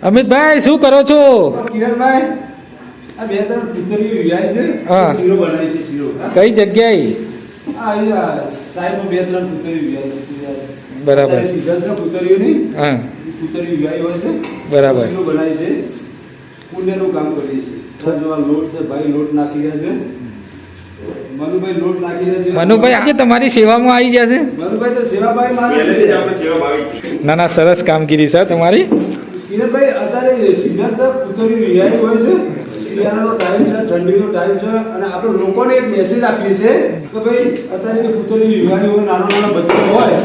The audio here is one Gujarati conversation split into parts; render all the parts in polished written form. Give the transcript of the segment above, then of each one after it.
અમિતભાઈ શું કરો છો? કિરણભાઈ આ બે ત્રણ પુતળીઓ વિવાય છે. હા. શીરો બનાવી છે. શીરો કઈ જગ્યાએ? અહીંયા સાઈડમાં બે ત્રણ પુતળીઓ વિવાય છે. બરાબર. સીઝન છે પુતળીઓની. હા પુતળીઓ વિવાય હોય છે. બરાબર. શીરો બનાવી છે. પુણ્યનું કામ કરીએ છીએ. જો આ લોટ છે ભાઈ, લોટ નાખી રહ્યા છે. મનુભાઈ લોટ નાખી રહ્યા છે. મનુભાઈ આજે તમારી સેવામાં આવી ગયા છે. મનુભાઈ તો સેવાભાઈ મારે પહેલેથી જ છે. આપણે સેવા ભાવી છીએ. ના ના સરસ કામગીરી સર તમારી. કિરણભાઈ અત્યારે સીઝન છે, પુતળીઓ વિવાય હોય છે. શિયાળાનો ટાઈમ છે, ઠંડીનો ટાઈમ છે, અને આપણે લોકોને એક મેસેજ આપીએ છીએ કે ભાઈ અત્યારે જે પુતળીઓ વિવાય હોય, નાનો નાનો બચ્ચો હોય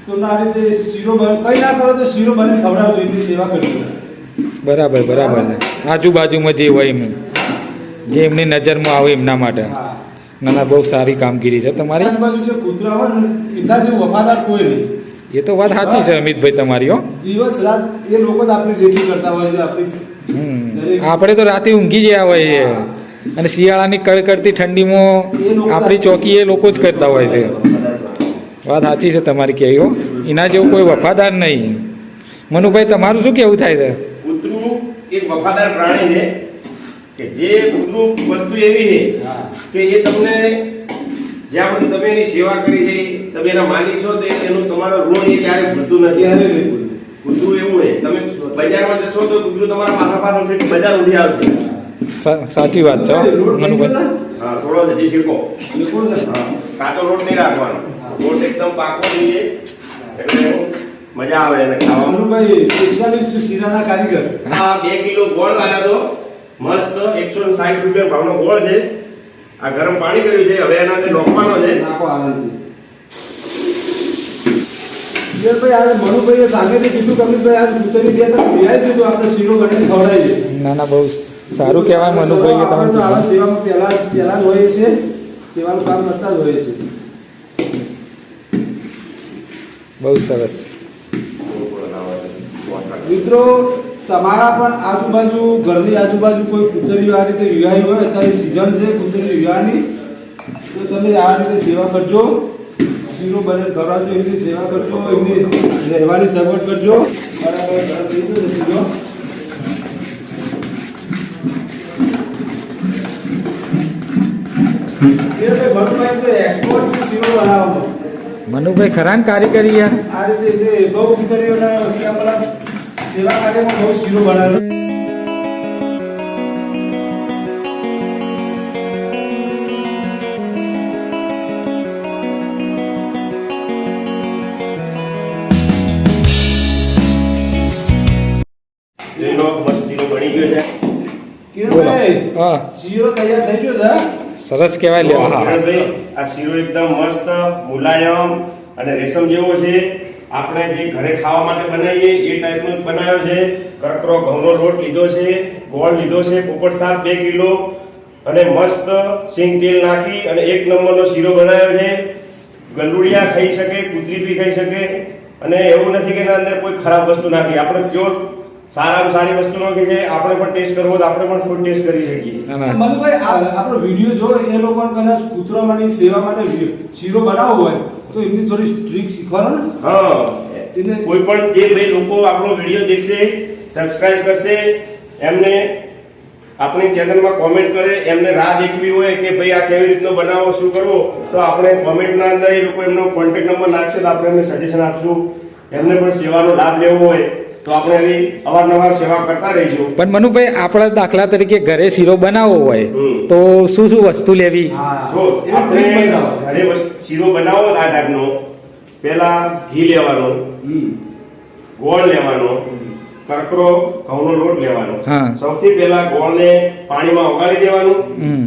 તો આ રીતે શીરો કઈ ના કરો તો શીરો બને ખવડાવજો, એની સેવા કરજો. બરાબર બરાબર છે. આજુબાજુમાં જે હોય એમ, જે એમની નજરમાં આવે એમના માટે. હા. ના ના બહુ સારી કામગીરી છે તમારી. આજુબાજુ જે કૂતરા હોય ને એમના જેવું વફાદાર કોઈ નહીં. એ તો વાત સાચી છે અમિતભાઈ તમારી હો. દિવસ રાત એ લોકો જ આપણી રેખી કરતા હોય છે. આપણી આપણે તો રાતે ઊંઘી ગયા હોઈએ અને શિયાળાની કડકડતી ઠંડીમાં આપણી ચોકી એ લોકો જ કરતા હોય છે. વાત સાચી છે તમારી કહેવી હો. એના જેવું કોઈ વફાદાર નહીં. મનુભાઈ તમારું શું કેવું થાય છે? કૂતરું એક વફાદાર પ્રાણી છે કે જે કૂતરું વસ્તુ એવી છે કે એ તમને જ્યાં સુધી તમે એની સેવા કરી છે, તમે એના માલિક છો, તો એનું તમારો ઋણ એ ક્યારેય ભૂલતું નથી. ક્યારે નહીં ભૂલે. કૂતરું એવું છે, તમે બજારમાં જશો તો કૂતરું તમારા પાછળ પાછળ થઈને બજાર ઉઠી આવશે. સાચી વાત છે હો, મનુભાઈ. હા, થોડો હજી શીખો. લોકો ને હા, કાચો લોટ નહીં રાખવાનો. લોટ એકદમ પાકો જોઈએ એટલે મજા આવે એને ખાવામાં. મનુભાઈ સ્પેશિયાલિસ્ટ શીરાના કારીગર. આ 2 કિલો ગોળ લાવ્યો તો મસ્ત 160 રૂપિયા ભાવનો ગોળ છે. આ ગરમ પાણી કર્યું છે, હવે એના અંદર નોખવાનો છે. નાખો આનંદ. ભાઈ આજે મનુભાઈએ સામેથી કીધું કે અમિતભાઈ આ પુતળી બે ત્રણ વિવાય છે તો આપણે શીરો બનાવીને ખવડાવીએ. ના ના બહુ સારું કહેવાય મનુભાઈ કે આપણે તો આવા તમે. સેવામાં પહેલા જ હોઈએ છીએ. સેવાનું કામ કરતા જ હોઈએ છીએ. બહુ સરસ. મિત્રો તમારા પણ આજુબાજુ ઘરની આજુબાજુ કોઈ પુતળીઓ આ રીતે વિવાહી હોય, અત્યારે સિઝન છે પુતળી વિવાહની, તો તમે આ રીતે સેવા કરજો. શીરો બને ખવડાવજો, એમની સેવા કરજો, એમની રહેવાની સગવડ કરજો. બરાબર ગરમ થઈ ગયો છે શીરો. મનુભાઈ તો એક્સપોર્ટ છે શીરો બનાવવામાં. મનુભાઈ ખરા કારીગરી યાર. આ રીતે બહુ પુતળીઓના ત્યાં સેવા કાર્યમાં બહુ શીરો બનાવેલો. જેનો મસ્ત શીરો બની ગયો છે. કિરણભાઈ હા શીરો તૈયાર થઈ ગયો છે. સરસ કહેવાય લ્યો. હા કિરણભાઈ, આ શીરો એકદમ મસ્ત મુલાયમ અને રેશમ જેવો છે. આપણે જે ઘરે ખાવા માટે બનાવીએ એ ટાઈપનો જ બનાવ્યો છે. કરકરો ઘઉંનો લોટ લીધો છે, ગોળ લીધો છે, પોપટ શાક 2 કિલો અને મસ્ત સિંગ તેલ નાખી અને 1 નંબરનો શીરો બનાવ્યો છે. ગલુડિયા ખાઈ શકે, કૂતરી બી ખાઈ શકે, અને એવું નથી કે એના અંદર કોઈ ખરાબ વસ્તુ નાખી. આપણે પ્યોર સારામાં સારી વસ્તુ નાખી છે. આપણે પણ ટેસ્ટ કરવો તો આપણે પણ ફૂડ ટેસ્ટ કરી શકીએ. ના ના મનુભાઈ આપણો વિડીયો જો એ લોકોને કદાચ કૂતરાઓની સેવા માટે શીરો બનાવવો હોય તો એમની થોડી ટ્રીક શીખવાનો ને. હા, કોઈ પણ જે ભાઈ લોકો આપણો વિડીયો દેખશે, સબસ્ક્રાઇબ કરશે, એમને આપણી ચેનલમાં કોમેન્ટ કરે, એમને રાહ દેખવી હોય કે ભાઈ આ કેવી રીતનો બનાવો, શું કરવો, તો આપણે કોમેન્ટના અંદર એ લોકો એમનો કોન્ટેક્ટ નંબર નાખશે તો આપણે એમને સજેશન આપશું. એમને પણ સેવાનો લાભ લેવો હોય તો આપણે એવી અવારનવાર સેવા કરતા રહીશું. પણ મનુભાઈ આપણા દાખલા તરીકે ઘરે શીરો બનાવવો હોય તો શું શું વસ્તુ લેવી? જો આપણે ઘરે શીરો બનાવો આ ટાઈપનો, પહેલા ઘી લેવાનું, ગોળ લેવાનો, કરકરો ઘઉંનો લોટ લેવાનો. હા. સૌથી પહેલા ગોળને પાણીમાં ઓગાળી દેવાનું.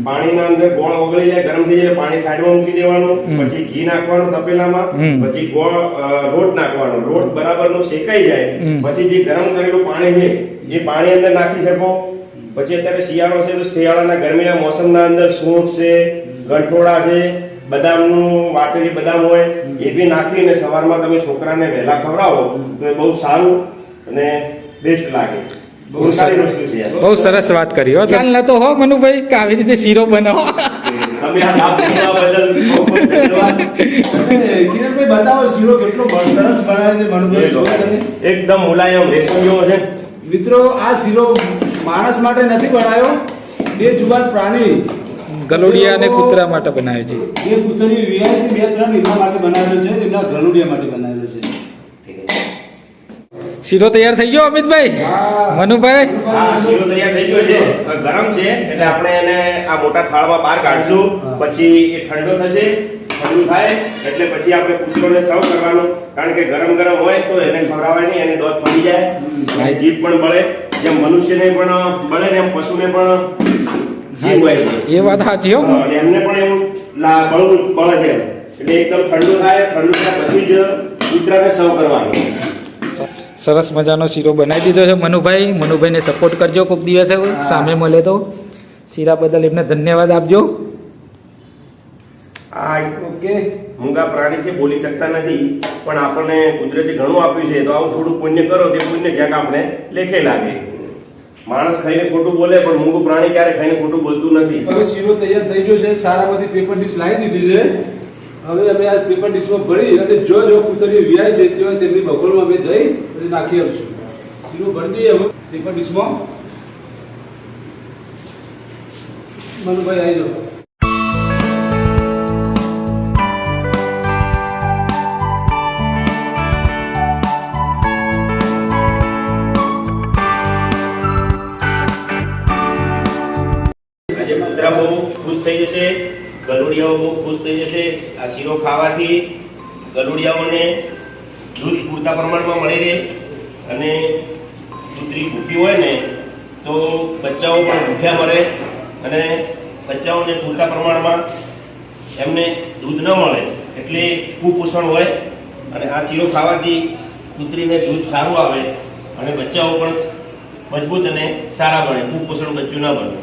પાણીના અંદર ગોળ ઓગળી જાય, ગરમ થઈ જાય, પાણી સાઈડમાં મૂકી દેવાનું. પછી ઘી નાખવાનું તપેલામાં, પછી ગોળ લોટ નાખવાનો. લોટ બરાબરનો શેકાઈ જાય પછી જે ગરમ કરેલું પાણી છે એ પાણી અંદર નાખી શકો. પછી અત્યારે શિયાળો છે તો શિયાળાના ગરમીના મોસમના અંદર સૂંઠ છે, ગંઠોડા છે, બદામનું વાટેલી બદામ હોય એ બી નાખીને સવારમાં તમે છોકરાને વહેલા ખવડાવો તો એ બહુ સારું અને બેસ્ટ લાગે. બહુ સારી વસ્તુ છે. બહુ સરસ વાત કરી હો. ખ્યાલ નતો હો મનુભાઈ કે આવી રીતે શીરો બનાવો. તમે આ લાભ લેવા બદલ બહુ બહુ ધન્યવાદ. કિરણભાઈ બતાવો શીરો કેટલો સરસ બનાવે છે મનુભાઈ. એકદમ મુલાયમ રેશમ જેવો છે. મિત્રો આ શીરો માણસ માટે નથી બનાવ્યો, બે જુવાન પ્રાણી ગલુડિયા અને કૂતરા માટે બનાવે છે. જે કૂતરીઓ વિહાય છે 2-3 એના માટે બનાવેલો છે, એમના ગલુડિયા માટે બનાવેલો છે. શીરો તૈયાર થઈ ગયો અમિતભાઈ, મનુભાઈ? હા, શીરો તૈયાર થઈ ગયો છે. હવે ગરમ છે એટલે આપણે એને આ મોટા થાળમાં બહાર કાઢશું. પછી એ ઠંડો થશે. ઠંડુ થાય એટલે પછી આપણે કૂતરોને સર્વ કરવાનું. કારણ કે ગરમ ગરમ હોય તો એને ખવડાવાય નહીં, એને દોત પડી જાય અને જીભ પણ બળે. જેમ મનુષ્યને પણ બળે ને એમ પશુને પણ જીભ હોય છે. એ વાત સાચી હો. અને એમને પણ એવું બળવું બળે છે. એટલે એકદમ ઠંડુ થાય પછી જ કૂતરાને સર્વ કરવાનું. સરસ મજાનો શીરો બનાવી દીધો છે મનુભાઈ. મનુભાઈને સપોર્ટ કરજો કોઈક દિવસે સામે મળે તો. શીરા બદલ એમને ધન્યવાદ આપજો. આ ઓકે, મૂંગા પ્રાણી છે, બોલી શકતા નથી, પણ આપણને કુદરતી ઘણું આપ્યું છે, તો આવું થોડું પુણ્ય કરો તે પુણ્ય ક્યાંક આપણે લેખે લાગે. માણસ ખાઈને ખોટું બોલે, પણ મૂંગું પ્રાણી ક્યારે ખાઈને ખોટું બોલતું નથી. હવે શીરો તૈયાર થઈ ગયો છે. સારામાંથી પેપર ડીશ લાવી દીધી છે. હવે અમે આ પેપર ડીશમાં ભરી અને જો કૂતરીઓ વિહાય છે ત્યાં તેમની બગોળમાં અમે જઈ અને નાખી આવશું. શીરો ભરી દઈએ હવે પેપર ડીશમાં. મનુભાઈ આવી જાઓ. આજે કૂતરા બહુ ખુશ થઈ જશે, ગલુડિયાઓ બહુ ખુશ થઈ જશે. આ શીરો ખાવાથી ગલુડિયાઓને દૂધ પૂરતા પ્રમાણમાં મળી રહે અને કૂતરી ભૂખી હોય ને તો બચ્ચાઓ પણ ભૂખ્યા મરે અને બચ્ચાઓને પૂરતા પ્રમાણમાં એમને દૂધ ન મળે એટલે કુપોષણ હોય. અને આ શીરો ખાવાથી કૂતરીને દૂધ સારું આવે અને બચ્ચાઓ પણ મજબૂત અને સારા બને, કુપોષણ બચ્ચું ના બને.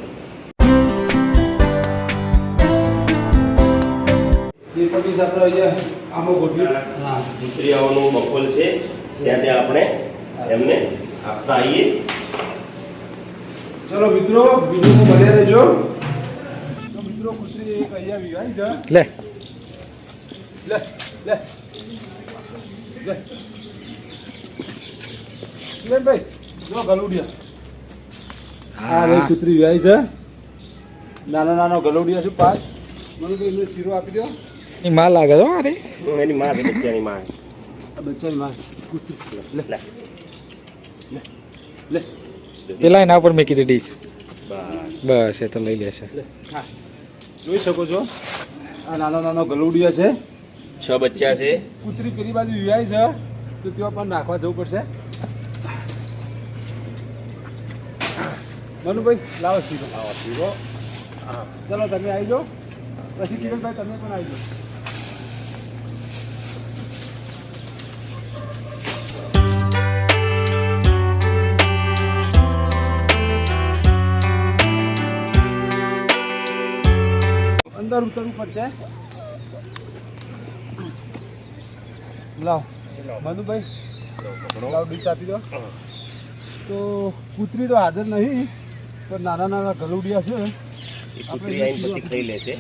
પેપર ડીશ આપણે અહીંયા આમાં ગોઠવી. હા, કૂતરીયાઓનું બખોલ છે, ત્યાં આપણે એમને આપતા આવીએ. ચલો મિત્રો, વિડીયોમાં બન્યા રહેજો. તો મિત્રો, કૂતરી એક અહીંયા વિહાય છે. લે લે લે લે લે ભાઈ, જો ગલુડિયા. હા, રે કૂતરી વિહાય છે. નાના નાના ગલુડિયા છે 5. મને તો એમને શીરો આપી દો. એ માં લાગે છો અરે. એની માં છે, બચ્ચાની માં. આ બચ્ચાની માં કૂતરી. લે લે લે લે પેલા એના ઉપર મેકી દીધી. બસ. બસ એ તો લઈ લેશે. લે. હા, જોઈ શકો છો આ નાના નાના ગલુડિયા છે. 6 બચ્ચા છે. કૂતરી પેલી બાજુ વિહાય છે તો ત્યાં પણ નાખવા જવું પડશે. મનુભાઈ લાવો શીરો. હા, ચલો તમે આવી જાઓ. પછી કિરણભાઈ તમે પણ આવી જાઓ. અંદર ઉતરવું પડશે. લાવ મનુભાઈ, લાવ ડીશ આપી દો. તો કૂતરી તો હાજર નહીં, પણ નાના નાના ગલુડિયા છે. કૂતરી આવીને પછી ખાઈ લે છે.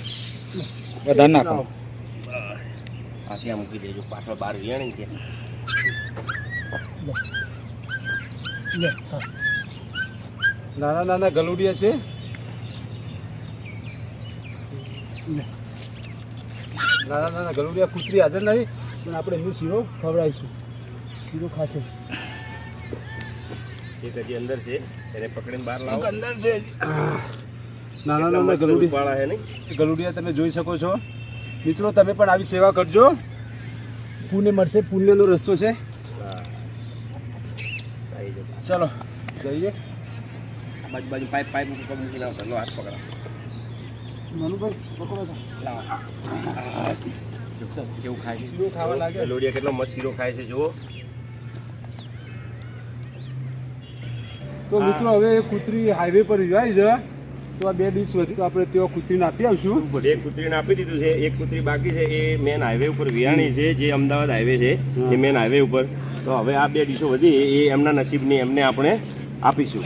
વધારે નાખો. આ ત્યાં મૂકી દેજો, પાછળ બહાર વિયાણી છે. લે, હા. નાના નાના ગલુડિયા છે. લે. નાના નાના ગલુડિયા, કૂતરી હાજર નહીં, પણ આપણે એમનો શીરો ખવડાવીશું. શીરો ખાશે. એક હજી અંદર છે, એને પકડીને બહાર લાવો. અંદર છે. નાના નાના ગલુડિયા વાળા છે નહીં. ગલુડિયા તમે જોઈ શકો છો. મિત્રો, તમે પણ આવી સેવા કરજો. પુણ્ય મળશે, પુણ્યનો રસ્તો છે. હા. સાઈ જશે. ચલો જઈએ. બાજુ બાજુ પાઇપ મૂકી લાવો. લો, હાથ પકડા. મનુભાઈ પકડો છો. લાવો. કેવું ખાય છે? શીરો ખાવા લાગે. ગલુડિયા કેટલો મસ્ત શીરો ખાય છે, જુઓ. તો મિત્રો, હવે કૂતરી હાઈવે પર વિવાય છે. તો આ 2 ડીશ વધી તો આપણે ત્યાં કૂતરીને આપી આવશું. એક કૂતરીને આપી દીધું છે, એક કૂતરી બાકી છે. એ મેન હાઈવે ઉપર વિયાણી છે, જે અમદાવાદ હાઈવે છે એ મેન હાઈવે ઉપર. તો હવે આ 2 ડીશો વધી એ એમના નસીબની એમને આપણે આપીશું.